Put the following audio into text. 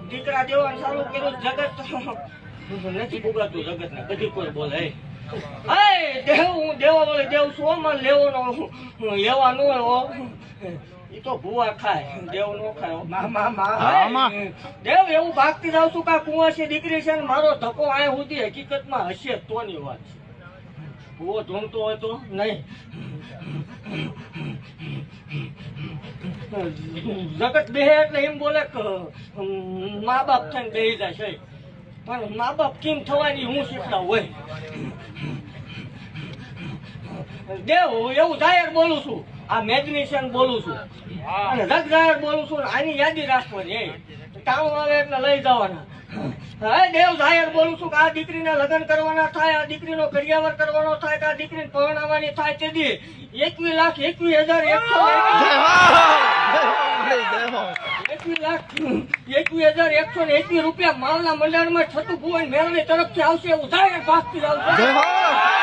દીકરા દેવાનું ચાલુ કર્યું જગત નથી ભોગાતું જગત ને બધી કોઈ બોલે દેવ હું દેવા બોલે દેવ શું માં લેવાનો લેવા નો એ તો ભૂવા ખાય દેવ નો ખાય દેવ એવું ભાગતી જાવ છું કા કુંવાસી દીકરી છે ને મારો ધક્કો આ સુધી હકીકતમાં હશે તો ની વાત છે ભૂવો ઢૂંઢતો હોય તો નહીં જગત બે એટલે એમ બોલે મા બાપ થઈને બેહી જાય છે પણ મા બાપ કેમ થવાની હું શીખડાવ હોય દેવ એવું જાહેર બોલું છું આ મેગ્નેશિયન બોલું છું અને રગ જાહેર બોલું છું આની યાદી રાખવાની ટાણું આવે એટલે લઈ જવાના હા દેવ જાહેર બોલું છું કે આ દીકરીના લગ્ન કરવાના થાય આ દીકરીનો કરિયાવર કરવાનો થાય કે આ દીકરીને પરણાવવાની થાય તે દી 21,21,121 રૂપિયા માલના મંડળમાં છતું ભુવન મેળવણી તરફથી આવશે એવું જાહેર ભાગતી આવશે